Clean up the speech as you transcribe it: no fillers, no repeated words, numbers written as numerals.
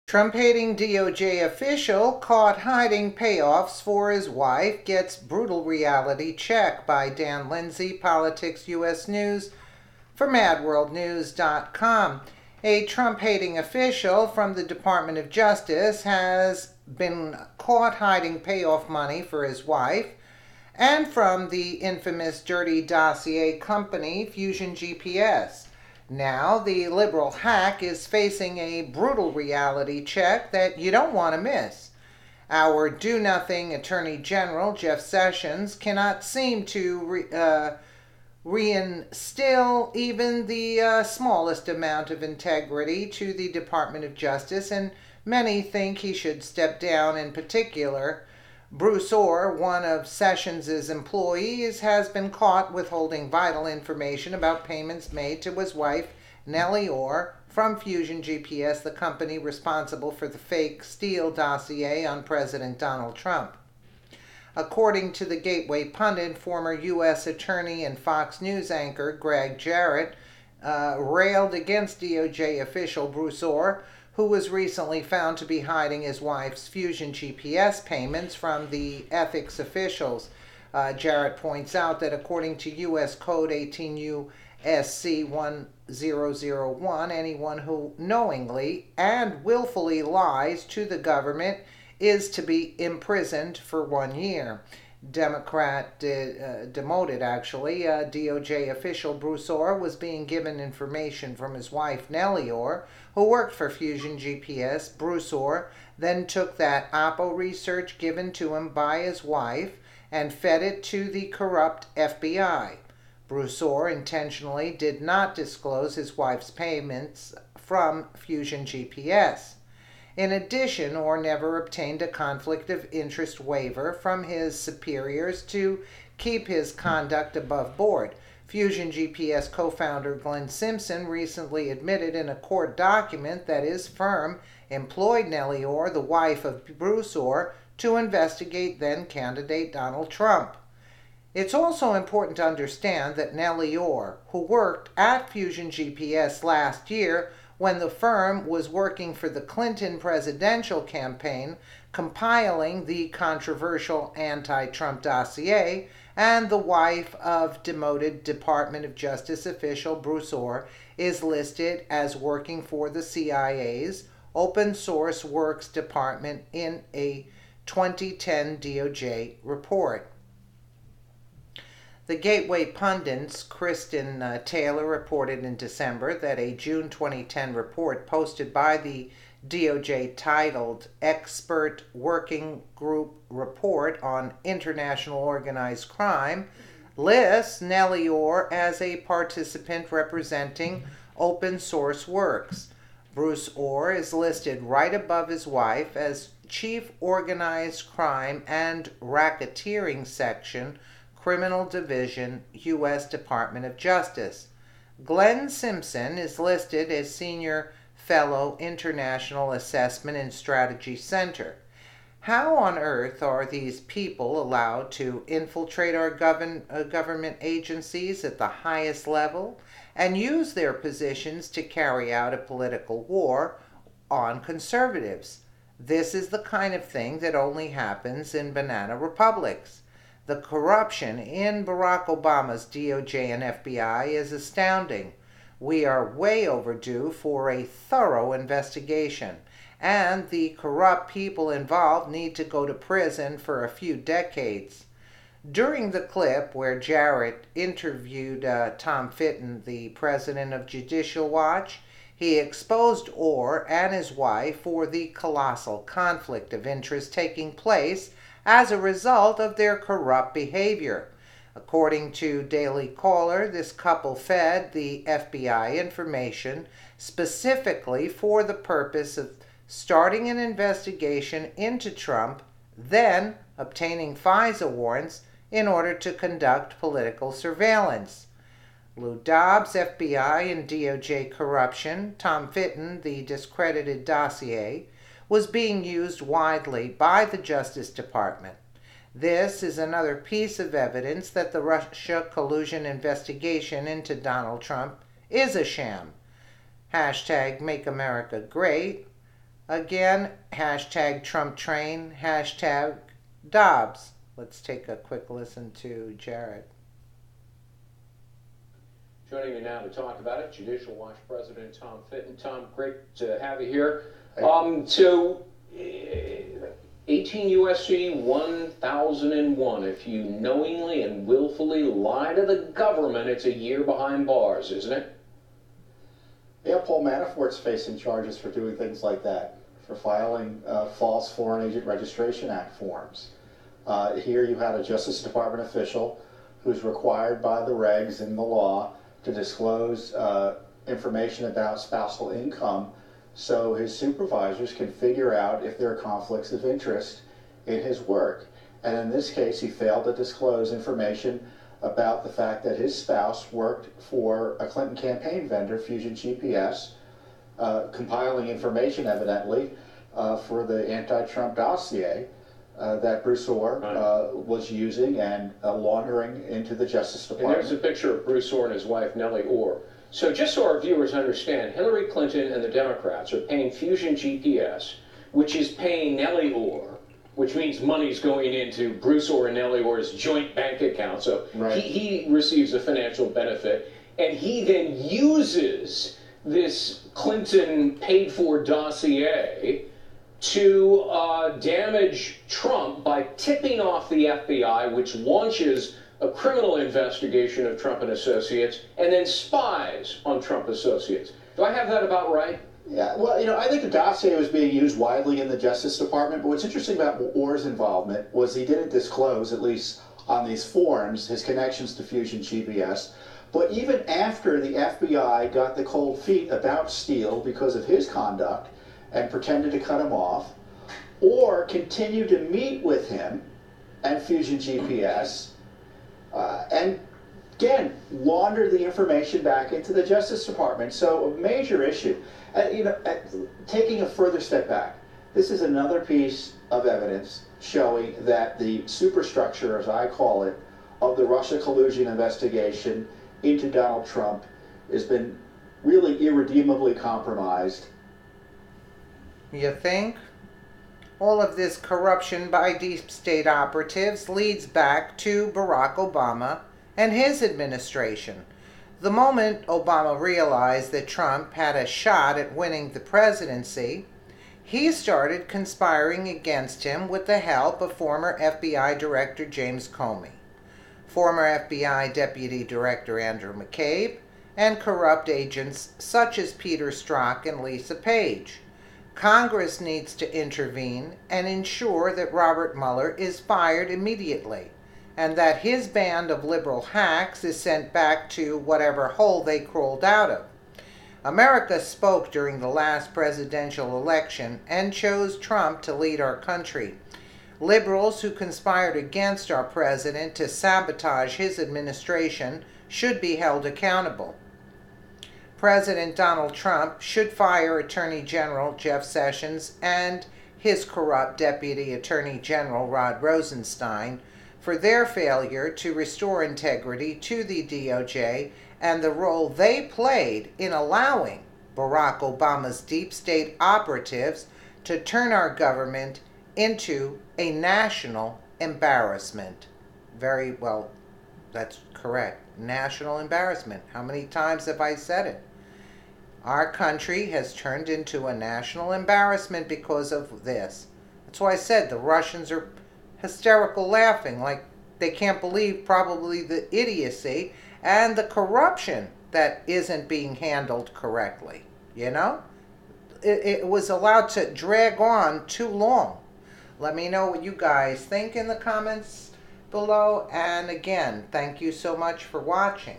Trump-hating DOJ official caught hiding payoffs for his wife gets brutal reality check by Dan Lindsay, Politics US News for MadWorldNews.com. A Trump-hating official from the Department of Justice has been caught hiding payoff money for his wife and from the infamous dirty dossier company Fusion GPS. Now, the liberal hack is facing a brutal reality check that you don't want to miss. Our do-nothing Attorney General, Jeff Sessions, cannot seem to reinstill even the smallest amount of integrity to the Department of Justice, and many think he should step down. In particular, Bruce Orr, one of Sessions' employees, has been caught withholding vital information about payments made to his wife, Nellie Orr, from Fusion GPS, the company responsible for the fake Steele dossier on President Donald Trump. According to the Gateway pundit, former U.S. Attorney and Fox News anchor Greg Jarrett railed against DOJ official Bruce Orr, who was recently found to be hiding his wife's Fusion GPS payments from the ethics officials. Jarrett points out that according to U.S. Code 18 U.S.C. 1001, anyone who knowingly and willfully lies to the government is to be imprisoned for 1 year. Democrat demoted, DOJ official Bruce Orr was being given information from his wife Nellie Orr, who worked for Fusion GPS. Bruce Orr then took that Oppo research given to him by his wife and fed it to the corrupt FBI. Bruce Orr intentionally did not disclose his wife's payments from Fusion GPS. In addition, Orr never obtained a conflict of interest waiver from his superiors to keep his conduct above board. Fusion GPS co-founder Glenn Simpson recently admitted in a court document that his firm employed Nellie Orr, the wife of Bruce Orr, to investigate then-candidate Donald Trump. It's also important to understand that Nellie Orr, who worked at Fusion GPS last year when the firm was working for the Clinton presidential campaign, compiling the controversial anti-Trump dossier, and the wife of demoted Department of Justice official Bruce Orr, is listed as working for the CIA's Open Source Works Department in a 2010 DOJ report. The Gateway pundit's Kristen Taylor reported in December that a June 2010 report posted by the DOJ titled Expert Working Group Report on International Organized Crime lists Nellie Orr as a participant representing Open Source Works. Bruce Orr is listed right above his wife as Chief Organized Crime and Racketeering Section, Criminal Division, U.S. Department of Justice. Glenn Simpson is listed as Senior Fellow, International Assessment and Strategy Center. How on earth are these people allowed to infiltrate our government agencies at the highest level and use their positions to carry out a political war on conservatives? This is the kind of thing that only happens in banana republics. The corruption in Barack Obama's DOJ and FBI is astounding. We are way overdue for a thorough investigation, and the corrupt people involved need to go to prison for a few decades. During the clip where Jarrett interviewed Tom Fitton, the president of Judicial Watch, he exposed Orr and his wife for the colossal conflict of interest taking place as a result of their corrupt behavior. According to Daily Caller, this couple fed the FBI information specifically for the purpose of starting an investigation into Trump, then obtaining FISA warrants in order to conduct political surveillance. Lou Dobbs, FBI and DOJ corruption, Tom Fitton, the discredited dossier, was being used widely by the Justice Department. This is another piece of evidence that the Russia collusion investigation into Donald Trump is a sham. Hashtag Make America Great. Again, hashtag Trump train, hashtag Dobbs. Let's take a quick listen to Jared. Joining me now to talk about it, Judicial Watch President Tom Fitton. Tom, great to have you here. 18 U.S.C. 1001, if you knowingly and willfully lie to the government, it's a year behind bars, isn't it? Yeah, Paul Manafort's facing charges for doing things like that, for filing false Foreign Agent Registration Act forms. Here you had a Justice Department official who's required by the regs and the law to disclose information about spousal income so his supervisors can figure out if there are conflicts of interest in his work. And in this case, he failed to disclose information about the fact that his spouse worked for a Clinton campaign vendor, Fusion GPS, compiling information evidently for the anti-Trump dossier that Bruce Orr was using and laundering into the Justice Department. And there's a picture of Bruce Orr and his wife, Nellie Orr. So just so our viewers understand, Hillary Clinton and the Democrats are paying Fusion GPS, which is paying Nellie Orr, which means money's going into Bruce Orr and Nellie Orr's joint bank account. So he receives a financial benefit, and he then uses this Clinton paid-for dossier to damage Trump by tipping off the FBI, which launches a criminal investigation of Trump and associates, and then spies on Trump associates. Do I have that about right? Yeah, well, I think the dossier was being used widely in the Justice Department, but what's interesting about Orr's involvement was he didn't disclose, at least on these forms, his connections to Fusion GPS. But even after the FBI got the cold feet about Steele because of his conduct and pretended to cut him off, Orr continued to meet with him and Fusion GPS, and again, launder the information back into the Justice Department. So a major issue. Taking a further step back, this is another piece of evidence showing that the superstructure, as I call it, of the Russia collusion investigation into Donald Trump has been really irredeemably compromised. You think? All of this corruption by deep state operatives leads back to Barack Obama and his administration. The moment Obama realized that Trump had a shot at winning the presidency, he started conspiring against him with the help of former FBI Director James Comey, former FBI Deputy Director Andrew McCabe, and corrupt agents such as Peter Strzok and Lisa Page. Congress needs to intervene and ensure that Robert Mueller is fired immediately, and that his band of liberal hacks is sent back to whatever hole they crawled out of. America spoke during the last presidential election and chose Trump to lead our country. Liberals who conspired against our president to sabotage his administration should be held accountable. President Donald Trump should fire Attorney General Jeff Sessions and his corrupt Deputy Attorney General Rod Rosenstein for their failure to restore integrity to the DOJ and the role they played in allowing Barack Obama's deep state operatives to turn our government into a national embarrassment. Very well, that's correct. National embarrassment. How many times have I said it? Our country has turned into a national embarrassment because of this. That's why I said the Russians are hysterical laughing, like they can't believe probably the idiocy and the corruption that isn't being handled correctly. It was allowed to drag on too long. Let me know what you guys think in the comments below. And again, thank you so much for watching.